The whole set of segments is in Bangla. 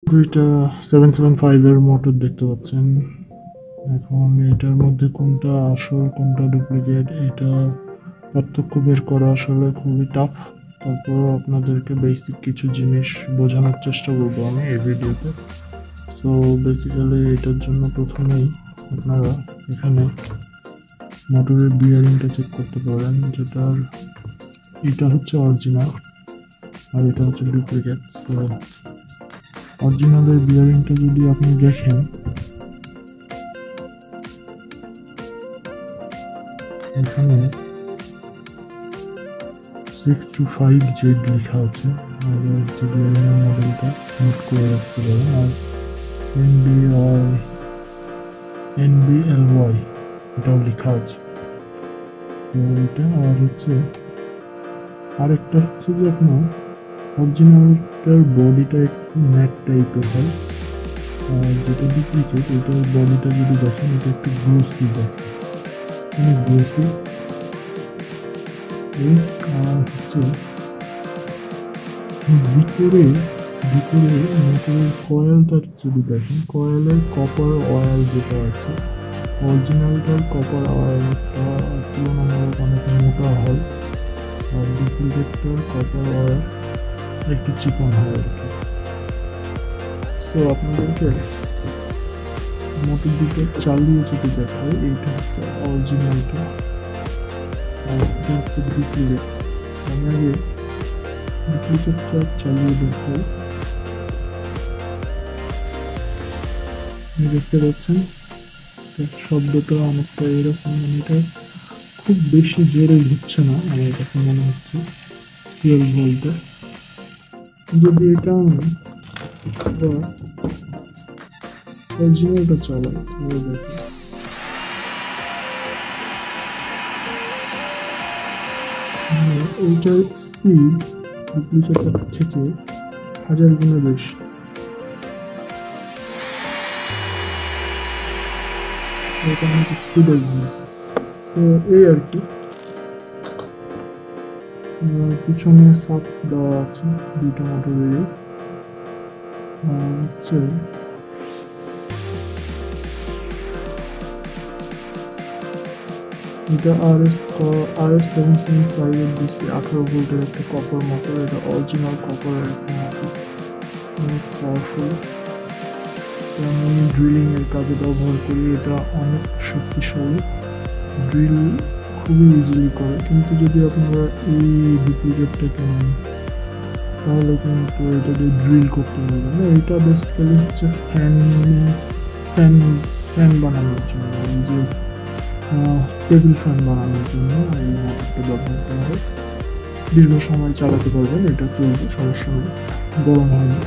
দুইটা 775 এর মোটর দেখতে পাচ্ছেন। এখন এটার মধ্যে কোনটা আসল কোনটা ডুপ্লিকেট এটা পার্থক্য বের করা আসলে খুবই টাফ। তারপর আপনাদেরকে বেসিক কিছু জিনিস বোঝানোর চেষ্টা করবো আমি এই ভিডিওতে। সো বেসিক্যালি এটার জন্য প্রথমেই আপনারা এখানে মোটরের বিয়ারিংটা চেক করতে পারেন, যেটার এটা হচ্ছে অরিজিনাল আর এটা হচ্ছে ডুপ্লিকেট। সো অরিজিনালের বিয়ারিংটা যদি আপনি দেখেন, এখানে 625Z লেখা আছে, আর হচ্ছে বিয়ারিংয়ের মডেলটা নোট করে রাখতে পারেন। আর NBLY এটাও লেখা আছে। তো এটা আর হচ্ছে আরেকটা হচ্ছে যে আপনার অরিজিনালটার বডিটা একটু ম্যাট টাইপের হয়, আর যেটা ডুপ্লিকেট এটার বডিটা যদি দেখেন এটা একটু গ্লোসি দেখে, অনেক গ্লোসি। আর হচ্ছে ভিতরে ভিতরে মোটরের কয়েলটা যদি দেখেন, কয়েলের কপার অয়েল যেটা আছে, অরিজিনালটার কপার অয়েলটা তুলনামূলক অনেক মোটা হয়, আর ডুপ্লিকেটটার কপার অয়েল একটু চিকন হয় আর কি। সো আপনাদেরকে মোটর দিকে চালিয়ে যদি দেখায়, এইটা হচ্ছে অরিজিনালটা আর এটা হচ্ছে ডুপ্লিকেট। আমি আগে ডুপ্লিকেটটা চালিয়ে দেখাই। দেখতে পাচ্ছেন শব্দটা অনেকটা এরকম, মানে এটা খুব বেশি জোরে ঘুরছে না আমার কাছে মনে হচ্ছে 12 ভোল্টে। যদি এটা আমি অরিজিনালটা চালাই তাহলে দেখি এইটার স্পিড ডুপ্লিকেটের থেকে 1000 গুণে বেশি। এটা আমাকে স্পিড আসবে। তো এই আর কি, পিছনে সাপ দেওয়া আছে দুইটা মোটরেরই। হচ্ছে এটা RS 775 DC 18 ভোল্টের একটা কপার মোটর। এটা অরিজিনাল কপারের একটা মোটর, অনেক পাওয়ারফুল। আমি ড্রিলিং এর কাজে ব্যবহার করি। এটা অনেক শক্তিশালী, ড্রিল খুবই ইজিলি করে। কিন্তু যদি আপনারা এই ডুপ্লিকেটটা কেনেন তাহলে কিন্তু এটা দিয়ে ড্রিল করতে পারবেন না। এটা বেসিক্যালি হচ্ছে ফ্যান ফ্যান বানানোর জন্য, যে টেবিল ফ্যান বানানোর জন্য এই মোটরটা ব্যবহার করা হয়। দীর্ঘ সময় চালাতে পারবেন, এটা চলবে, সমস্যা নেই, গরম হয় না।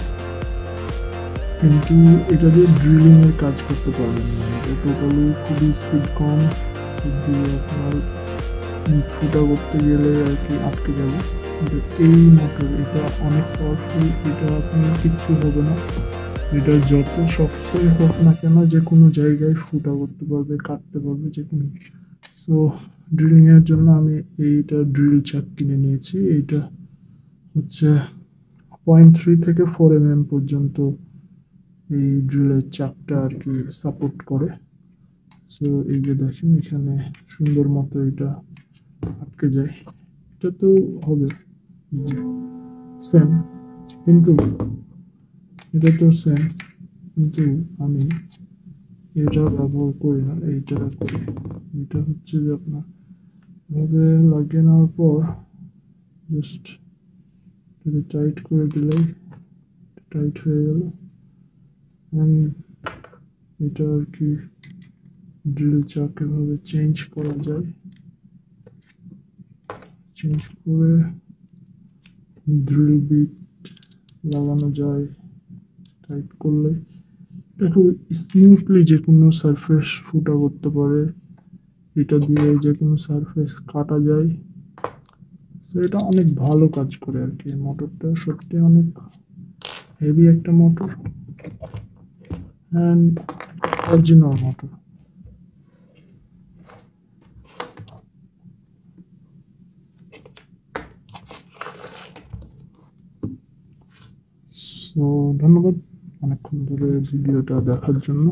কিন্তু এটা দিয়ে ড্রিলিং এর কাজ করতে পারবেন না। এটা টোটালি খুবই স্পিড কম, দিয়ে আপনার ফুটা করতে গেলে আর কি আটকে যাবে। কিন্তু এই মোটর এটা অনেক পাওয়ারফুল, এটা আপনার কিচ্ছু হবে না। এটা যত শক্তই হোক না কেন যে কোনো জায়গায় ফুটা করতে পারবে, কাটতে পারবে যে কোনো। সো ড্রিলিং এর জন্য আমি এইটা ড্রিল চাক কিনে নিয়েছি। এইটা হচ্ছে 0.3 থেকে 4 পর্যন্ত এই ড্রিলের চাকটা আর কি সাপোর্ট করে। সো এই যে দেখেন এখানে সুন্দর মতো এটা আটকে যায়। এটা তো হবে সেম, কিন্তু এটা তো সেম, কিন্তু আমি এটা ব্যবহার করি না, এইটা করি। এটা হচ্ছে যে আপনার এভাবে লাগিয়ে নেওয়ার পর জাস্ট যদি টাইট করে দিলেই টাইট হয়ে গেল। এটা আর কি ড্রিল চাক এভাবে চেঞ্জ করা যায়, চেঞ্জ করে ড্রিল বিট লাগানো যায় টাইট করলে। এটা খুব স্মুথলি যে কোনো সারফেস ফুটা করতে পারে, এটা দিয়ে যে কোনো সারফেস কাটা যায়। তো এটা অনেক ভালো কাজ করে আর কি। মোটরটা সত্যি অনেক হেভি একটা motor and original motor. So ধন্যবাদ অনেকক্ষণ ধরে ভিডিওটা দেখার জন্য।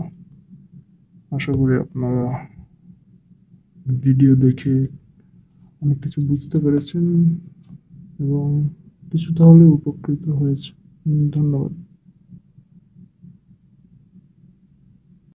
আশা করি আপনারা ভিডিও দেখে অনেক কিছু বুঝতে পেরেছেন এবং কিছু তাহলে উপকৃত হয়েছে। ধন্যবাদ।